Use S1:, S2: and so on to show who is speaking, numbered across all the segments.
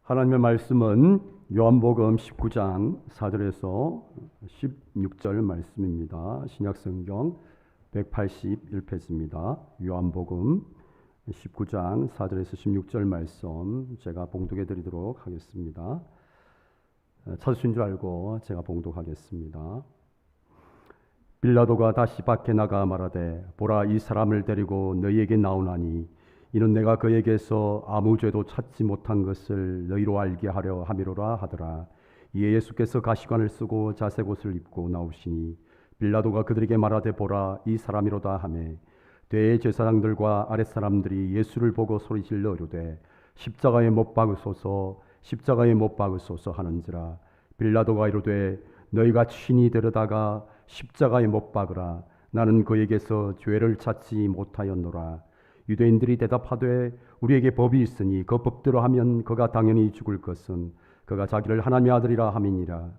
S1: 하나님의 말씀은 요한복음 19장 4절에서 16절 말씀입니다. 신약성경 181페이지입니다. 요한복음 19장 4절에서 16절 말씀 제가 봉독해 드리도록 하겠습니다. 찾으신 줄 알고 제가 봉독하겠습니다. 빌라도가 다시 밖에 나가 말하되 보라, 이 사람을 데리고 너희에게 나오나니 이는 내가 그에게서 아무 죄도 찾지 못한 것을 너희로 알게 하려 함이로라 하더라. 이에 예수께서 가시관을 쓰고 자색 옷을 입고 나오시니 빌라도가 그들에게 말하되 보라, 이 사람이로다 하매 대제사장들과 아랫사람들이 예수를 보고 소리질러 이르되 십자가에 못 박으소서, 십자가에 못 박으소서 하는지라. 빌라도가 이르되 너희가 친히 데려다가 십자가에 못 박으라. 나는 그에게서 죄를 찾지 못하였노라. 유대인들이 대답하되 우리에게 법이 있으니 그 법대로 하면 그가 당연히 죽을 것은 그가 자기를 하나님의 아들이라 함이니라.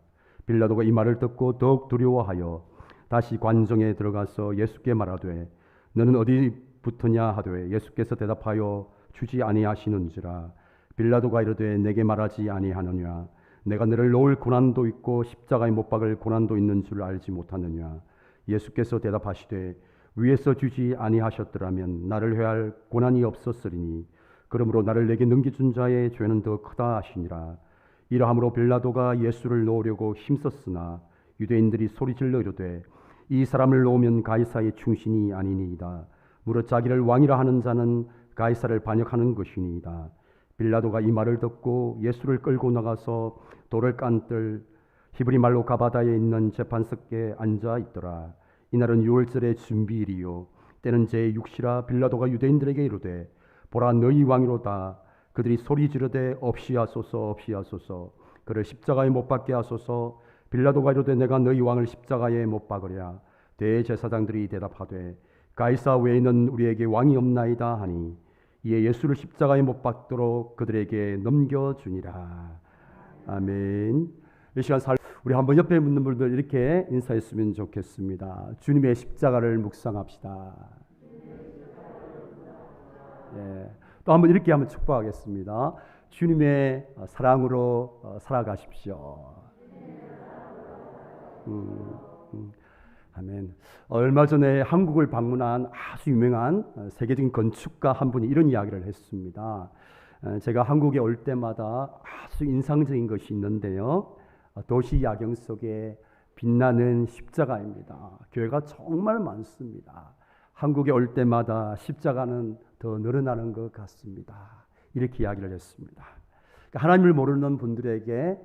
S1: 빌라도가 이 말을 듣고 더욱 두려워하여 다시 관정에 들어가서 예수께 말하되 너는 어디부터냐 하되 예수께서 대답하여 주지 아니하시는지라. 빌라도가 이르되 내게 말하지 아니하느냐? 내가 너를 놓을 고난도 있고 십자가에 못 박을 고난도 있는 줄 알지 못하느냐? 예수께서 대답하시되 위에서 주지 아니하셨더라면 나를 회할 고난이 없었으리니 그러므로 나를 내게 넘겨준 자의 죄는 더 크다 하시니라. 이러함으로 빌라도가 예수를 놓으려고 힘썼으나 유대인들이 소리질러 이르되 이 사람을 놓으면 가이사의 충신이 아니니이다. 무릇 자기를 왕이라 하는 자는 가이사를 반역하는 것이니이다. 빌라도가 이 말을 듣고 예수를 끌고 나가서 돌을 깐들 히브리 말로 가바다에 있는 재판석에 앉아 있더라. 이날은 유월절의 준비일이요 때는 제6시라. 빌라도가 유대인들에게 이르되 보라, 너희 왕이로다. 그들이 소리 지르되 없이 하소서, 없이 하소서. 그를 십자가에 못 박게 하소서. 빌라도가 이르되 내가 너희 왕을 십자가에 못 박으랴. 대제사장들이 대답하되 가이사 외에는 우리에게 왕이 없나이다 하니 이에 예수를 십자가에 못 박도록 그들에게 넘겨주니라. 아멘. 이 시간 우리 한번 옆에 있는 분들 이렇게 인사했으면 좋겠습니다. 주님의 십자가를 묵상합시다. 예. 또 한번 이렇게 한번 축복하겠습니다. 주님의 사랑으로 살아가십시오. 아멘. 얼마 전에 한국을 방문한 아주 유명한 세계적인 건축가 한 분이 이런 이야기를 했습니다. 제가 한국에 올 때마다 아주 인상적인 것이 있는데요. 도시 야경 속에 빛나는 십자가입니다. 교회가 정말 많습니다. 한국에 올 때마다 십자가는 더 늘어나는 것 같습니다. 이렇게 이야기를 했습니다. 하나님을 모르는 분들에게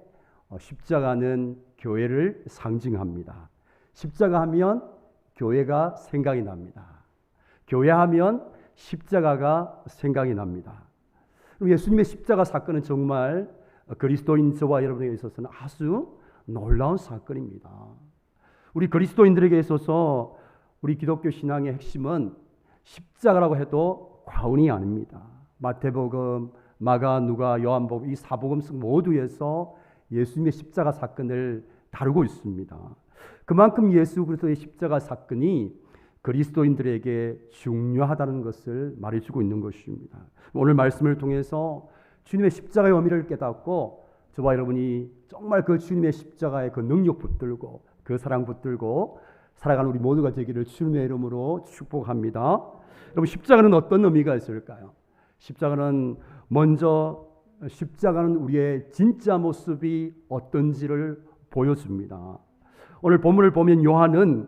S1: 십자가는 교회를 상징합니다. 십자가 하면 교회가 생각이 납니다. 교회 하면 십자가가 생각이 납니다. 예수님의 십자가 사건은 정말 그리스도인 저와 여러분에게 있어서는 아주 놀라운 사건입니다. 우리 그리스도인들에게 있어서 우리 기독교 신앙의 핵심은 십자가라고 해도 과언이 아닙니다. 마태복음, 마가, 누가, 요한복음 이 사복음서 모두에서 예수님의 십자가 사건을 다루고 있습니다. 그만큼 예수 그리스도의 십자가 사건이 그리스도인들에게 중요하다는 것을 말해주고 있는 것입니다. 오늘 말씀을 통해서 주님의 십자가의 의미를 깨닫고 저와 여러분이 정말 그 주님의 십자가의 그 능력 붙들고 그 사랑 붙들고 살아가는 우리 모두가 되기를 주님의 이름으로 축복합니다. 여러분, 십자가는 어떤 의미가 있을까요? 십자가는 먼저 십자가는 우리의 진짜 모습이 어떤지를 보여줍니다. 오늘 본문을 보면 요한은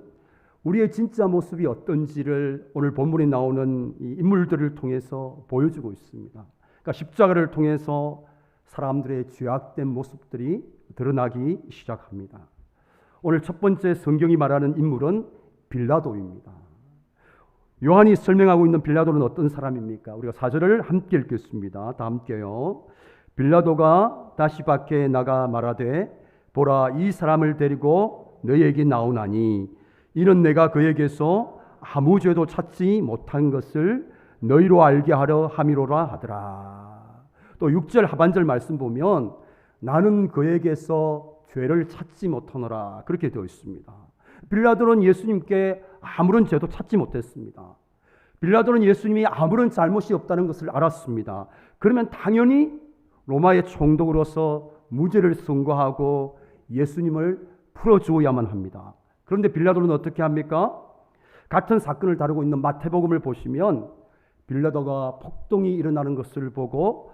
S1: 우리의 진짜 모습이 어떤지를 오늘 본문에 나오는 이 인물들을 통해서 보여주고 있습니다. 그러니까 십자가를 통해서 사람들의 죄악된 모습들이 드러나기 시작합니다. 오늘 첫 번째 성경이 말하는 인물은 빌라도입니다. 요한이 설명하고 있는 빌라도는 어떤 사람입니까? 우리가 4절을 함께 읽겠습니다. 다 함께요. 빌라도가 다시 밖에 나가 말하되 보라, 이 사람을 데리고 너희에게 나오나니 이는 내가 그에게서 아무 죄도 찾지 못한 것을 너희로 알게 하려 함이로라 하더라. 또 6절 하반절 말씀 보면 나는 그에게서 죄를 찾지 못하노라 그렇게 되어 있습니다. 빌라도는 예수님께 아무런 죄도 찾지 못했습니다. 빌라도는 예수님이 아무런 잘못이 없다는 것을 알았습니다. 그러면 당연히 로마의 총독으로서 무죄를 선고하고 예수님을 풀어주어야만 합니다. 그런데 빌라도는 어떻게 합니까? 같은 사건을 다루고 있는 마태복음을 보시면 빌라도가 폭동이 일어나는 것을 보고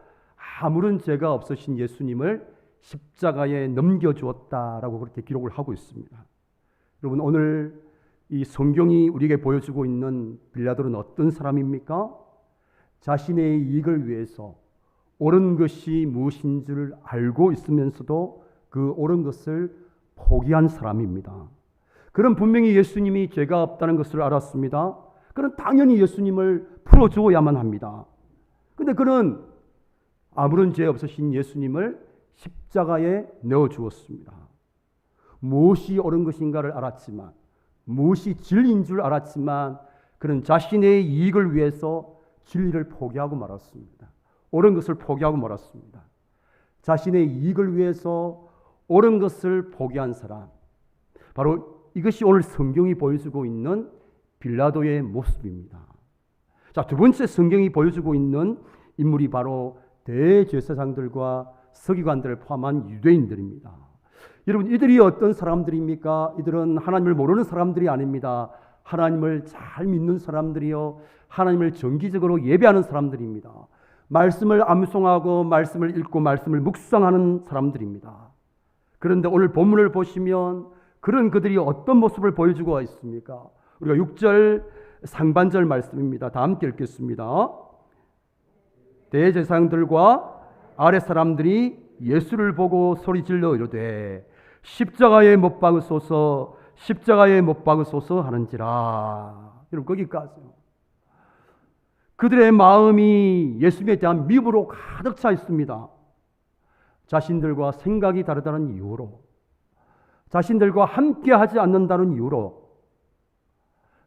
S1: 아무런 죄가 없으신 예수님을 십자가에 넘겨주었다라고 그렇게 기록을 하고 있습니다. 여러분, 오늘 이 성경이 우리에게 보여주고 있는 빌라도는 어떤 사람입니까? 자신의 이익을 위해서 옳은 것이 무엇인 줄 알고 있으면서도 그 옳은 것을 포기한 사람입니다. 그는 분명히 예수님이 죄가 없다는 것을 알았습니다. 그는 당연히 예수님을 풀어주어야만 합니다. 그런데 그는 아무런 죄 없으신 예수님을 십자가에 내어주었습니다. 무엇이 옳은 것인가를 알았지만, 무엇이 진리인 줄 알았지만 그는 자신의 이익을 위해서 진리를 포기하고 말았습니다. 옳은 것을 포기하고 말았습니다. 자신의 이익을 위해서 옳은 것을 포기한 사람, 바로 이것이 오늘 성경이 보여주고 있는 빌라도의 모습입니다. 자, 두 번째 성경이 보여주고 있는 인물이 바로 대제사장들과 서기관들을 포함한 유대인들입니다. 여러분, 이들이 어떤 사람들입니까? 이들은 하나님을 모르는 사람들이 아닙니다. 하나님을 잘 믿는 사람들이요, 하나님을 정기적으로 예배하는 사람들입니다. 말씀을 암송하고 말씀을 읽고 말씀을 묵상하는 사람들입니다. 그런데 오늘 본문을 보시면 그런 그들이 어떤 모습을 보여주고 있습니까? 우리가 6절 상반절 말씀입니다. 다 함께 읽겠습니다. 대제사장들과 아랫 사람들이 예수를 보고 소리질러 이르되 십자가에 못 박으소서, 십자가에 못 박으소서 하는지라. 여러분, 거기까지요. 그들의 마음이 예수님에 대한 미움으로 가득 차 있습니다. 자신들과 생각이 다르다는 이유로, 자신들과 함께하지 않는다는 이유로,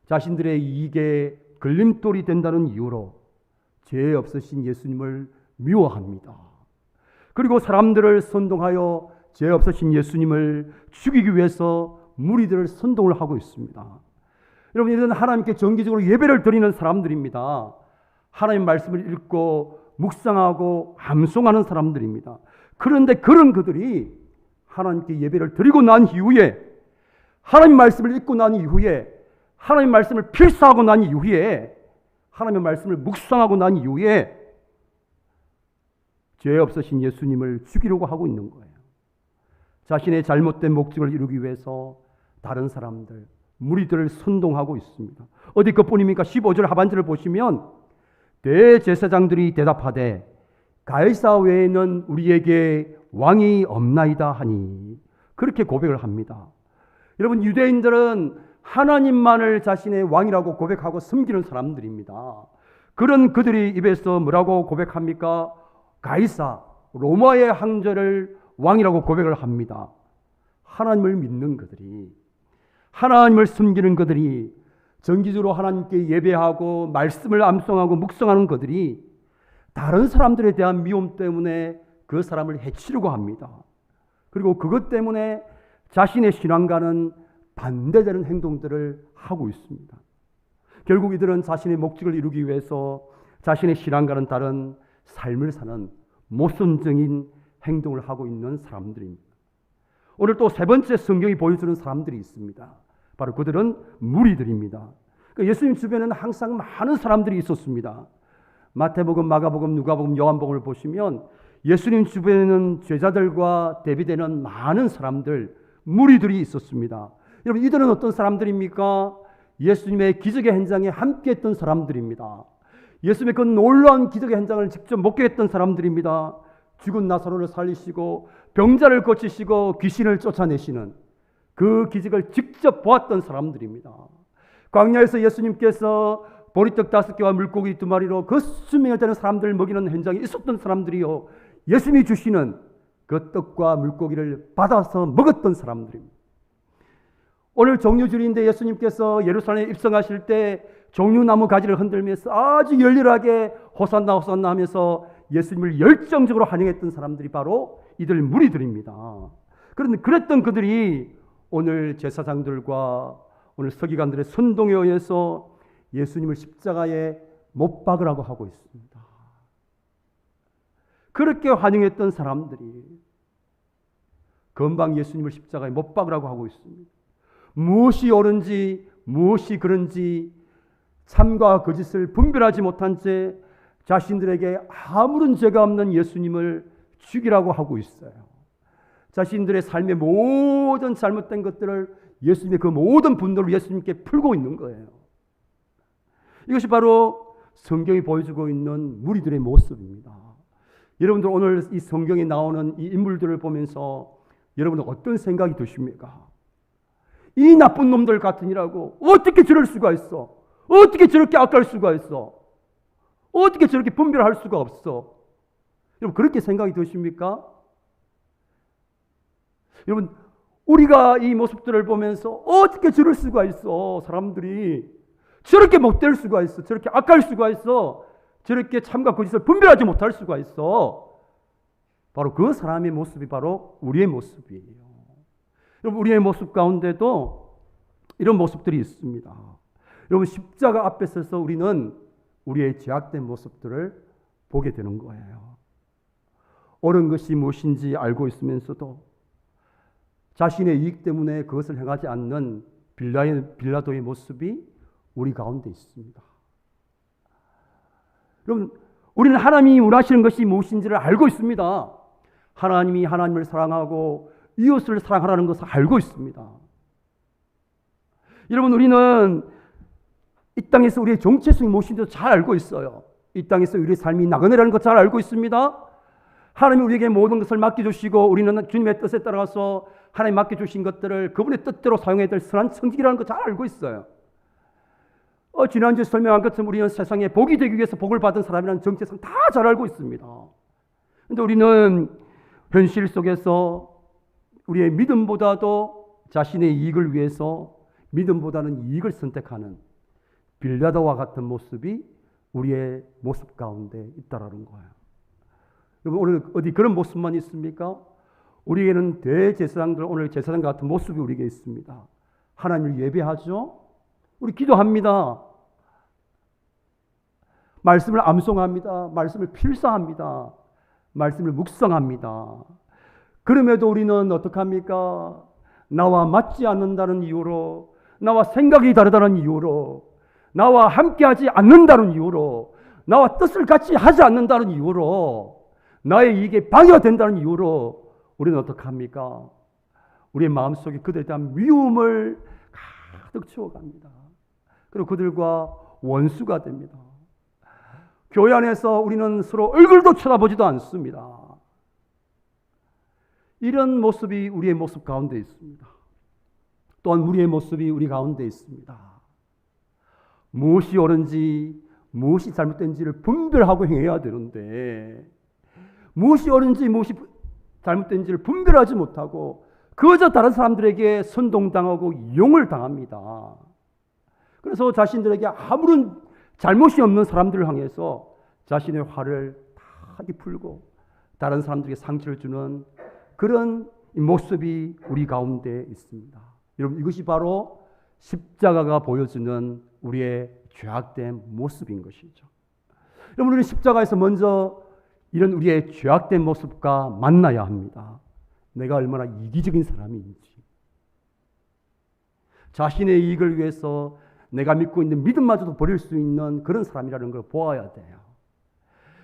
S1: 자신들의 이익에 걸림돌이 된다는 이유로 죄 없으신 예수님을 미워합니다. 그리고 사람들을 선동하여 죄 없으신 예수님을 죽이기 위해서 무리들을 선동을 하고 있습니다. 여러분, 이들은 하나님께 정기적으로 예배를 드리는 사람들입니다. 하나님 말씀을 읽고 묵상하고 암송하는 사람들입니다. 그런데 그런 그들이 하나님께 예배를 드리고 난 이후에, 하나님 말씀을 읽고 난 이후에, 하나님 말씀을 필사하고 난 이후에, 하나님의 말씀을 묵상하고 난 이후에 죄 없으신 예수님을 죽이려고 하고 있는 거예요. 자신의 잘못된 목적을 이루기 위해서 다른 사람들, 무리들을 선동하고 있습니다. 어디 그뿐입니까? 15절 하반절을 보시면 대제사장들이 대답하되 가이사 외에는 우리에게 왕이 없나이다 하니, 그렇게 고백을 합니다. 여러분, 유대인들은 하나님만을 자신의 왕이라고 고백하고 섬기는 사람들입니다. 그런 그들이 입에서 뭐라고 고백합니까? 가이사, 로마의 황제를 왕이라고 고백을 합니다. 하나님을 믿는 그들이, 하나님을 섬기는 그들이, 정기적으로 하나님께 예배하고 말씀을 암송하고 묵상하는 그들이 다른 사람들에 대한 미움 때문에 그 사람을 해치려고 합니다. 그리고 그것 때문에 자신의 신앙과는 반대되는 행동들을 하고 있습니다. 결국 이들은 자신의 목적을 이루기 위해서 자신의 신앙과는 다른 삶을 사는 모순적인 행동을 하고 있는 사람들입니다. 오늘 또 세 번째 성경이 보여주는 사람들이 있습니다. 바로 그들은 무리들입니다. 예수님 주변에는 항상 많은 사람들이 있었습니다. 마태복음, 마가복음, 누가복음, 요한복음을 보시면 예수님 주변에는 제자들과 대비되는 많은 사람들, 무리들이 있었습니다. 여러분, 이들은 어떤 사람들입니까? 예수님의 기적의 현장에 함께했던 사람들입니다. 예수님의 그 놀라운 기적의 현장을 직접 목격했던 사람들입니다. 죽은 나사로를 살리시고 병자를 고치시고 귀신을 쫓아내시는 그 기적을 직접 보았던 사람들입니다. 광야에서 예수님께서 보리떡 5개와 물고기 2마리로 그 수명을 되는 사람들을 먹이는 현장에 있었던 사람들이요, 예수님이 주시는 그 떡과 물고기를 받아서 먹었던 사람들입니다. 오늘 종려주일인데 예수님께서 예루살렘에 입성하실 때 종려나무 가지를 흔들면서 아주 열렬하게 호산나 호산나 하면서 예수님을 열정적으로 환영했던 사람들이 바로 이들 무리들입니다. 그런데 그랬던 그들이 오늘 제사장들과 오늘 서기관들의 선동에 의해서 예수님을 십자가에 못 박으라고 하고 있습니다. 그렇게 환영했던 사람들이 금방 예수님을 십자가에 못 박으라고 하고 있습니다. 무엇이 옳은지 무엇이 그른지 참과 거짓을 분별하지 못한 채 자신들에게 아무런 죄가 없는 예수님을 죽이라고 하고 있어요. 자신들의 삶의 모든 잘못된 것들을 예수님의 그 모든 분노를 예수님께 풀고 있는 거예요. 이것이 바로 성경이 보여주고 있는 무리들의 모습입니다. 여러분들 오늘 이 성경에 나오는 이 인물들을 보면서 여러분들 어떤 생각이 드십니까? 이 나쁜 놈들 같으니라고 어떻게 저럴 수가 있어? 어떻게 저렇게 악할 수가 있어? 어떻게 저렇게 분별할 수가 없어? 여러분 그렇게 생각이 드십니까? 여러분 우리가 이 모습들을 보면서 어떻게 저럴 수가 있어? 사람들이 저렇게 못될 수가 있어. 저렇게 악할 수가 있어. 저렇게 참과 거짓을 분별하지 못할 수가 있어. 바로 그 사람의 모습이 바로 우리의 모습이에요. 여러분 우리의 모습 가운데도 이런 모습들이 있습니다. 여러분 십자가 앞에 서서 우리는 우리의 죄악된 모습들을 보게 되는 거예요. 옳은 것이 무엇인지 알고 있으면서도 자신의 이익 때문에 그것을 행하지 않는 빌라도의 모습이 우리 가운데 있습니다. 여러분 우리는 하나님이 원하시는 것이 무엇인지를 알고 있습니다. 하나님이 하나님을 사랑하고 이웃을 사랑하라는 것을 알고 있습니다. 여러분 우리는 이 땅에서 우리의 정체성이 무엇인지도 잘 알고 있어요. 이 땅에서 우리의 삶이 나그네라는 것 잘 알고 있습니다. 하나님이 우리에게 모든 것을 맡겨주시고 우리는 주님의 뜻에 따라서 하나님 맡겨주신 것들을 그분의 뜻대로 사용해야 될 선한 청지기라는 것 잘 알고 있어요. 지난주에 설명한 것처럼 우리는 세상에 복이 되기 위해서 복을 받은 사람이라는 정체성 다 잘 알고 있습니다. 그런데 우리는 현실 속에서 우리의 믿음보다도 자신의 이익을 위해서 믿음보다는 이익을 선택하는 빌라도와 같은 모습이 우리의 모습 가운데 있다라는 거예요. 여러분 오늘 어디 그런 모습만 있습니까? 우리에게는 대제사장들 오늘 제사장 같은 모습이 우리에게 있습니다. 하나님을 예배하죠. 우리 기도합니다. 말씀을 암송합니다. 말씀을 필사합니다. 말씀을 묵상합니다. 그럼에도 우리는 어떡합니까? 나와 맞지 않는다는 이유로, 나와 생각이 다르다는 이유로, 나와 함께하지 않는다는 이유로, 나와 뜻을 같이 하지 않는다는 이유로, 나의 이익에 방해가 된다는 이유로 우리는 어떡합니까? 우리의 마음속에 그들에 대한 미움을 가득 채워갑니다. 그리고 그들과 원수가 됩니다. 교회 안에서 우리는 서로 얼굴도 쳐다보지도 않습니다. 이런 모습이 우리의 모습 가운데 있습니다. 또한 우리의 모습이 우리 가운데 있습니다. 무엇이 옳은지 무엇이 잘못된지를 분별하고 행해야 되는데 무엇이 옳은지 무엇이 잘못된지를 분별하지 못하고 그저 다른 사람들에게 선동당하고 이용을 당합니다. 그래서 자신들에게 아무런 잘못이 없는 사람들을 향해서 자신의 화를 다 풀고 다른 사람들에게 상처를 주는 그런 모습이 우리 가운데 있습니다. 여러분 이것이 바로 십자가가 보여주는 우리의 죄악된 모습인 것이죠. 여러분 우리는 십자가에서 먼저 이런 우리의 죄악된 모습과 만나야 합니다. 내가 얼마나 이기적인 사람인지, 자신의 이익을 위해서 내가 믿고 있는 믿음마저도 버릴 수 있는 그런 사람이라는 걸 보아야 돼요.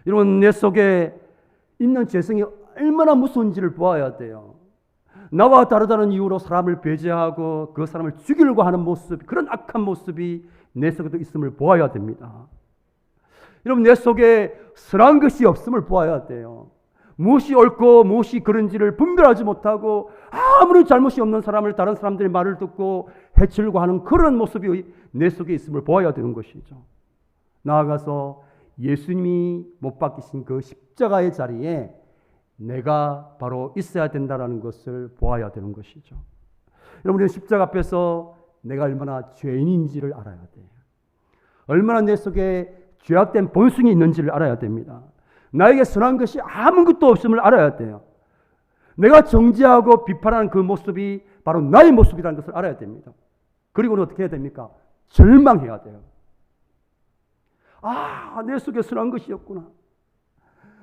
S1: 여러분 내 속에 있는 죄성이 얼마나 무서운지를 보아야 돼요. 나와 다르다는 이유로 사람을 배제하고 그 사람을 죽이려고 하는 모습, 그런 악한 모습이 내 속에도 있음을 보아야 됩니다. 여러분 내 속에 선한 것이 없음을 보아야 돼요. 무엇이 옳고 무엇이 그른지를 분별하지 못하고 아무런 잘못이 없는 사람을 다른 사람들의 말을 듣고 해치려고 하는 그런 모습이 내 속에 있음을 보아야 되는 것이죠. 나아가서 예수님이 못 박히신 그 십자가의 자리에 내가 바로 있어야 된다는 것을 보아야 되는 것이죠. 여러분, 우리는 십자가 앞에서 내가 얼마나 죄인인지를 알아야 돼요. 얼마나 내 속에 죄악된 본성이 있는지를 알아야 됩니다. 나에게 선한 것이 아무것도 없음을 알아야 돼요. 내가 정죄하고 비판하는 그 모습이 바로 나의 모습이라는 것을 알아야 됩니다. 그리고는 어떻게 해야 됩니까? 절망해야 돼요. 아, 내 속에 선한 것이 없구나.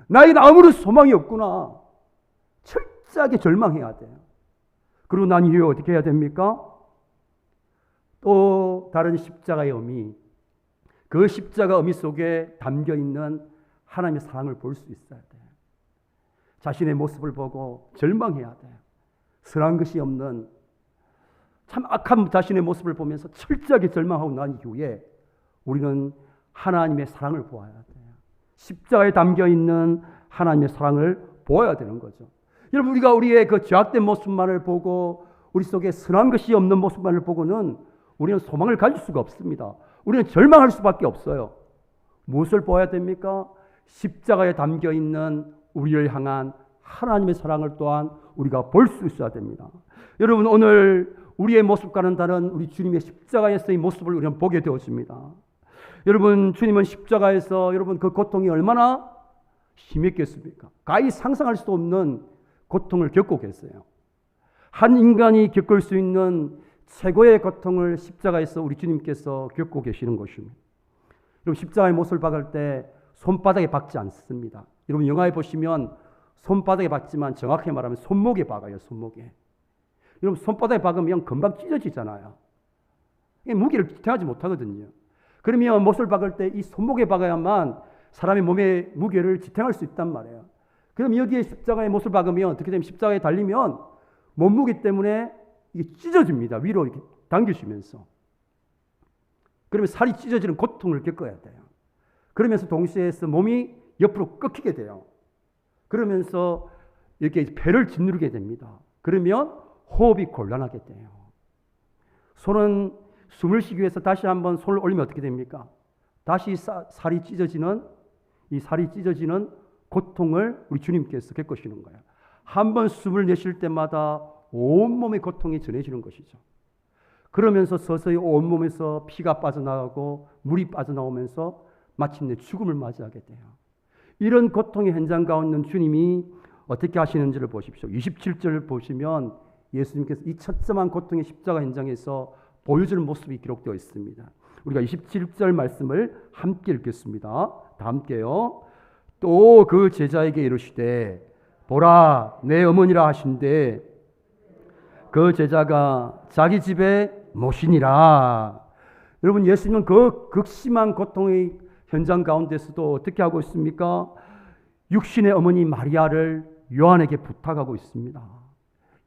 S1: 나에게 아무런 소망이 없구나. 철저하게 절망해야 돼요. 그리고 난 이후에 어떻게 해야 됩니까? 또 다른 십자가의 의미, 그 십자가 의미 속에 담겨 있는 하나님의 사랑을 볼 수 있어야 돼요. 자신의 모습을 보고 절망해야 돼요. 선한 것이 없는 참 악한 자신의 모습을 보면서 철저하게 절망하고 난 이후에 우리는 하나님의 사랑을 보아야 돼요. 십자가에 담겨 있는 하나님의 사랑을 보아야 되는 거죠. 여러분, 우리가 우리의 그 죄악된 모습만을 보고 우리 속에 선한 것이 없는 모습만을 보고는 우리는 소망을 가질 수가 없습니다. 우리는 절망할 수밖에 없어요. 무엇을 보아야 됩니까? 십자가에 담겨 있는 우리를 향한 하나님의 사랑을 또한 우리가 볼 수 있어야 됩니다. 여러분, 오늘 우리의 모습과는 다른 우리 주님의 십자가에서의 모습을 우리는 보게 되었습니다. 여러분, 주님은 십자가에서 여러분 그 고통이 얼마나 심했겠습니까? 가히 상상할 수 없는 고통을 겪고 계세요. 한 인간이 겪을 수 있는 최고의 고통을 십자가에서 우리 주님께서 겪고 계시는 것입니다. 여러분, 십자가의 못을 박을 때 손바닥에 박지 않습니다. 여러분, 영화에 보시면 손바닥에 박지만 정확히 말하면 손목에 박아요. 손목에. 여러분, 손바닥에 박으면 금방 찢어지잖아요. 무게를 지탱하지 못하거든요. 그러면 못을 박을 때 이 손목에 박아야만 사람의 몸의 무게를 지탱할 수 있단 말이에요. 그럼 여기에 십자가에 못을 박으면 어떻게 되면 십자가에 달리면 몸무게 때문에 이게 찢어집니다. 위로 이렇게 당기시면서. 그러면 살이 찢어지는 고통을 겪어야 돼요. 그러면서 동시에 몸이 옆으로 꺾이게 돼요. 그러면서 이렇게 배를 짓누르게 됩니다. 그러면 호흡이 곤란하게 돼요. 손은 숨을 쉬기 위해서 다시 한번 손을 올리면 어떻게 됩니까? 다시 살이 찢어지는 이 살이 찢어지는 고통을 우리 주님께서 겪으시는 거예요. 한 번 숨을 내쉴 때마다 온몸의 고통이 전해지는 것이죠. 그러면서 서서히 온몸에서 피가 빠져나가고 물이 빠져나오면서 마침내 죽음을 맞이하게 돼요. 이런 고통의 현장 가운데 있는 주님이 어떻게 하시는지를 보십시오. 27절을 보시면 예수님께서 이 처참한 고통의 십자가 현장에서 보여주는 모습이 기록되어 있습니다. 우리가 27절 말씀을 함께 읽겠습니다. 다 함께요. 또 그 제자에게 이르시되 보라 내 어머니라 하신대 그 제자가 자기 집에 모시니라. 여러분, 예수님은 그 극심한 고통의 현장 가운데서도 어떻게 하고 있습니까? 육신의 어머니 마리아를 요한에게 부탁하고 있습니다.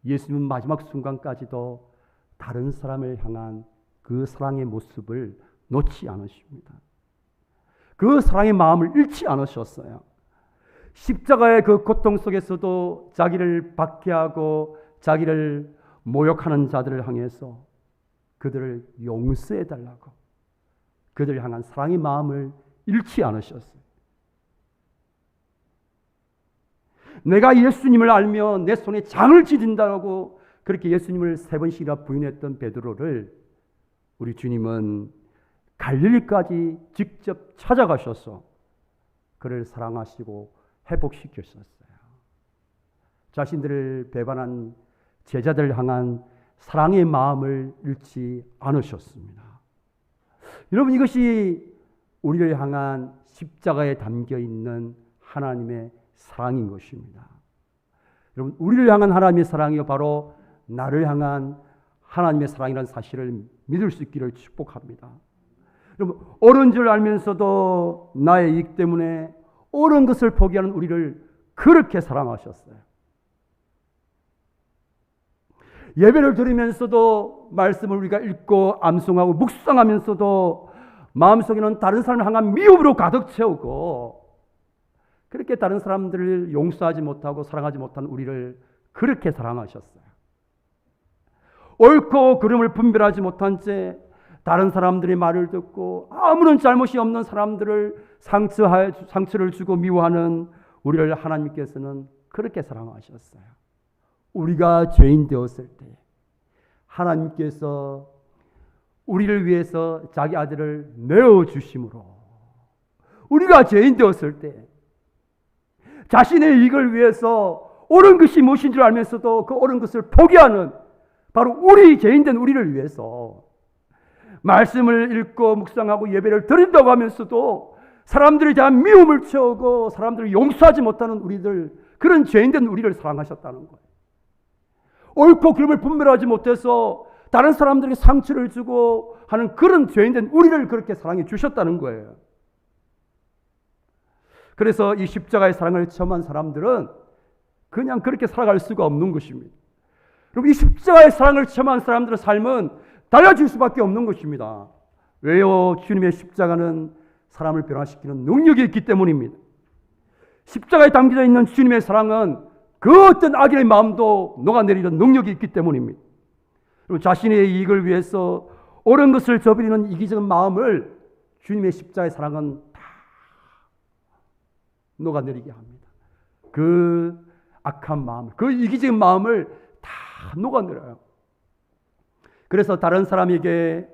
S1: 예수님은 마지막 순간까지도 다른 사람을 향한 그 사랑의 모습을 놓지 않으십니다. 그 사랑의 마음을 잃지 않으셨어요. 십자가의 그 고통 속에서도 자기를 박해하고 자기를 모욕하는 자들을 향해서 그들을 용서해달라고 그들을 향한 사랑의 마음을 잃지 않으셨어요. 내가 예수님을 알면 내 손에 장을 찢는다고 그렇게 예수님을 3번씩이나 부인했던 베드로를 우리 주님은 갈릴리까지 직접 찾아가셔서 그를 사랑하시고 회복시켰었어요. 자신들을 배반한 제자들을 향한 사랑의 마음을 잃지 않으셨습니다. 여러분, 이것이 우리를 향한 십자가에 담겨 있는 하나님의 사랑인 것입니다. 여러분, 우리를 향한 하나님의 사랑이 바로 나를 향한 하나님의 사랑이라는 사실을 믿을 수 있기를 축복합니다. 여러분, 옳은 줄 알면서도 나의 이익 때문에 옳은 것을 포기하는 우리를 그렇게 사랑하셨어요. 예배를 드리면서도 말씀을 우리가 읽고 암송하고 묵상하면서도 마음속에는 다른 사람을 향한 미움으로 가득 채우고 그렇게 다른 사람들을 용서하지 못하고 사랑하지 못한 우리를 그렇게 사랑하셨어요. 옳고 그름을 분별하지 못한 채 다른 사람들의 말을 듣고 아무런 잘못이 없는 사람들을 상처를 주고 미워하는 우리를 하나님께서는 그렇게 사랑하셨어요. 우리가 죄인 되었을 때 하나님께서 우리를 위해서 자기 아들을 내어주심으로 우리가 죄인 되었을 때 자신의 이익을 위해서 옳은 것이 무엇인 줄 알면서도 그 옳은 것을 포기하는 바로 우리 죄인된 우리를 위해서 말씀을 읽고 묵상하고 예배를 드린다고 하면서도 사람들에 대한 미움을 채우고 사람들을 용서하지 못하는 우리들, 그런 죄인된 우리를 사랑하셨다는 거예요. 옳고 그름을 분별하지 못해서 다른 사람들에게 상처를 주고 하는 그런 죄인된 우리를 그렇게 사랑해 주셨다는 거예요. 그래서 이 십자가의 사랑을 체험한 사람들은 그냥 그렇게 살아갈 수가 없는 것입니다. 여러분, 이 십자가의 사랑을 체험한 사람들의 삶은 달라질 수밖에 없는 것입니다. 왜요? 주님의 십자가는 사람을 변화시키는 능력이 있기 때문입니다. 십자가에 담겨져 있는 주님의 사랑은 그 어떤 악인의 마음도 녹아내리는 능력이 있기 때문입니다. 그리고 자신의 이익을 위해서 옳은 것을 저버리는 이기적인 마음을 주님의 십자가의 사랑은 다 녹아내리게 합니다. 그 악한 마음을, 그 이기적인 마음을 다 녹아내려요. 그래서 다른 사람에게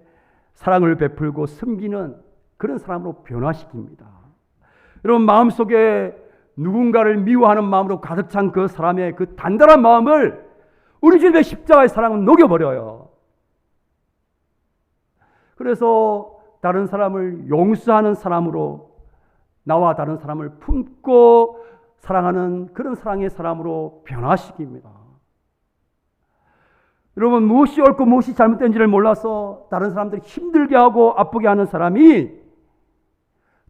S1: 사랑을 베풀고 섬기는 그런 사람으로 변화시킵니다. 여러분, 마음속에 누군가를 미워하는 마음으로 가득 찬 그 사람의 그 단단한 마음을 우리 주님의 십자가의 사랑은 녹여버려요. 그래서 다른 사람을 용서하는 사람으로, 나와 다른 사람을 품고 사랑하는 그런 사랑의 사람으로 변화시킵니다. 여러분, 무엇이 옳고 무엇이 잘못된지를 몰라서 다른 사람들이 힘들게 하고 아프게 하는 사람이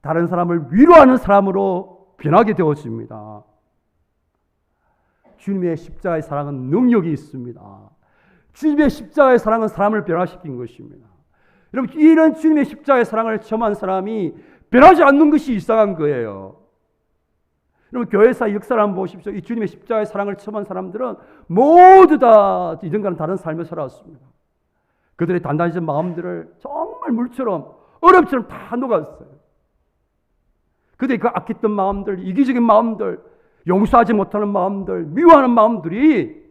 S1: 다른 사람을 위로하는 사람으로 변하게 되었습니다. 주님의 십자가의 사랑은 능력이 있습니다. 주님의 십자가의 사랑은 사람을 변화시킨 것입니다. 여러분, 이런 주님의 십자가의 사랑을 체험한 사람이 변하지 않는 것이 이상한 거예요. 여러분, 교회사 역사를 한번 보십시오. 이 주님의 십자가의 사랑을 체험한 사람들은 모두 다 이전과는 다른 삶을 살아왔습니다. 그들의 단단해진 마음들을 정말 물처럼, 얼음처럼 다 녹았어요. 그들의 그 악했던 마음들, 이기적인 마음들, 용서하지 못하는 마음들, 미워하는 마음들이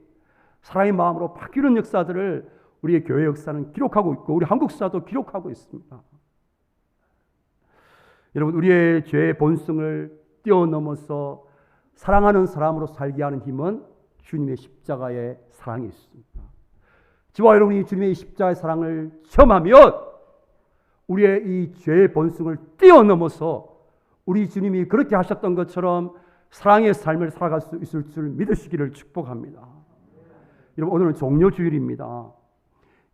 S1: 사랑의 마음으로 바뀌는 역사들을 우리의 교회 역사는 기록하고 있고 우리 한국 사도 기록하고 있습니다. 여러분, 우리의 죄의 본성을 뛰어넘어서 사랑하는 사람으로 살게 하는 힘은 주님의 십자가의 사랑이 있습니다. 저와 여러분이 주님의 십자가의 사랑을 체험하면 우리의 이 죄의 본성을 뛰어넘어서 우리 주님이 그렇게 하셨던 것처럼 사랑의 삶을 살아갈 수 있을 줄 믿으시기를 축복합니다. 여러분, 오늘은 종료주일입니다.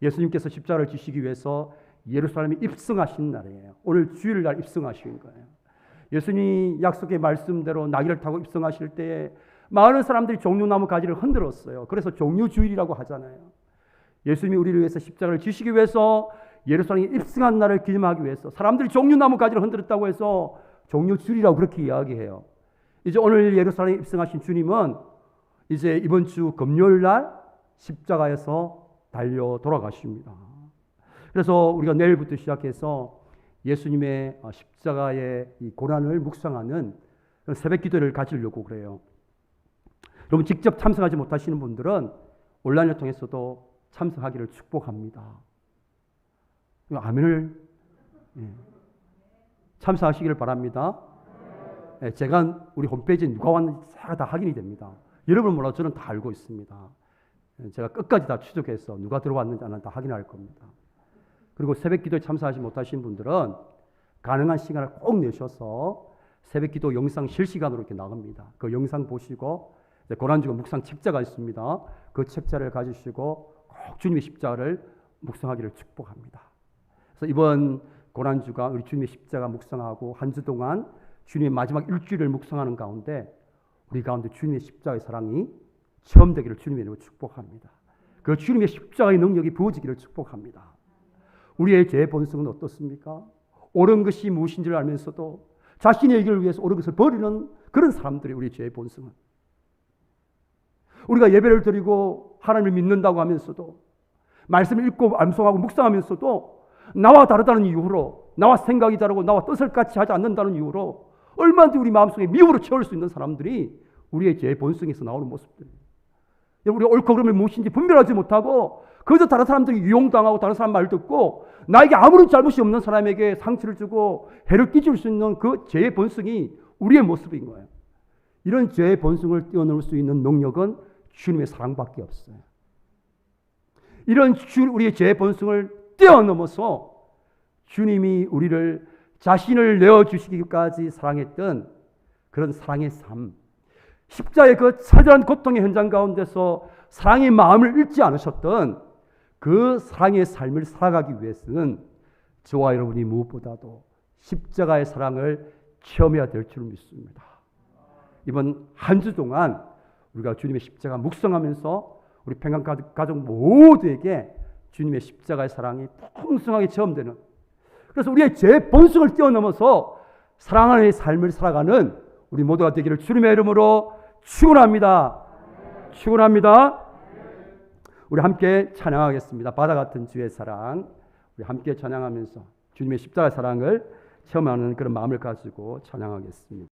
S1: 예수님께서 십자가를 지시기 위해서 예루살렘에 입성하신 날이에요. 오늘 주일날 입성하신 거예요. 예수님이 약속의 말씀대로 나귀를 타고 입성하실 때에 많은 사람들이 종려나무 가지를 흔들었어요. 그래서 종료주일이라고 하잖아요. 예수님이 우리를 위해서 십자가를 지시기 위해서 예루살렘에 입성한 날을 기념하기 위해서 사람들이 종려나무 가지를 흔들었다고 해서 종료주일이라고 그렇게 이야기해요. 이제 오늘 예루살렘에 입성하신 주님은 이제 이번 주 금요일날 십자가에서 달려 돌아가십니다. 그래서 우리가 내일부터 시작해서 예수님의 십자가의 이 고난을 묵상하는 새벽 기도를 가지려고 그래요. 여러분, 직접 참석하지 못하시는 분들은 온라인을 통해서도 참석하기를 축복합니다. 아멘을 참석하시기를 바랍니다. 제가 우리 홈페이지에 누가 왔는지 다 확인이 됩니다. 여러분 몰라도 저는 다 알고 있습니다. 제가 끝까지 다 추적해서 누가 들어왔는지 안 다 확인할 겁니다. 그리고 새벽 기도에 참석하지 못하신 분들은 가능한 시간을 꼭 내셔서 새벽 기도 영상 실시간으로 이렇게 나갑니다. 그 영상 보시고 고난주가 묵상 책자가 있습니다. 그 책자를 가지시고 꼭 주님의 십자가를 묵상하기를 축복합니다. 그래서 이번 고난주가 우리 주님의 십자가 묵상하고 한 주 동안 주님의 마지막 일주일을 묵상하는 가운데 우리 가운데 주님의 십자가의 사랑이 체험되기를 주님의 이름으로 축복합니다. 그 주님의 십자가의 능력이 부어지기를 축복합니다. 우리의 죄의 본성은 어떻습니까? 옳은 것이 무엇인지를 알면서도 자신의 이익을 위해서 옳은 것을 버리는 그런 사람들이 우리의 죄의 본성은. 우리가 예배를 드리고 하나님을 믿는다고 하면서도 말씀을 읽고 암송하고 묵상하면서도 나와 다르다는 이유로, 나와 생각이 다르고 나와 뜻을 같이 하지 않는다는 이유로 얼마든지 우리 마음속에 미움으로 채울 수 있는 사람들이 우리의 죄의 본성에서 나오는 모습들이에요. 우리가 옳고 그름을 무엇인지 분별하지 못하고 그저 다른 사람들이 유용당하고 다른 사람 말 듣고 나에게 아무런 잘못이 없는 사람에게 상처를 주고 해를 끼칠 수 있는 그 죄의 본성이 우리의 모습인 거예요. 이런 죄의 본성을 뛰어넘을 수 있는 능력은 주님의 사랑밖에 없어요. 이런 우리의 죄의 본성을 뛰어넘어서 주님이 우리를 자신을 내어주시기까지 사랑했던 그런 사랑의 삶, 십자가의 그 처절한 고통의 현장 가운데서 사랑의 마음을 잃지 않으셨던 그 사랑의 삶을 살아가기 위해서는 저와 여러분이 무엇보다도 십자가의 사랑을 체험해야 될 줄 믿습니다. 이번 한 주 동안 우리가 주님의 십자가 묵상하면서 우리 평강 가족 모두에게 주님의 십자가의 사랑이 풍성하게 체험되는, 그래서 우리의 제 본성을 뛰어넘어서 사랑하는 삶을 살아가는 우리 모두가 되기를 주님의 이름으로 축원합니다. 축원합니다. 우리 함께 찬양하겠습니다. 바다 같은 주의 사랑, 우리 함께 찬양하면서 주님의 십자가의 사랑을 체험하는 그런 마음을 가지고 찬양하겠습니다.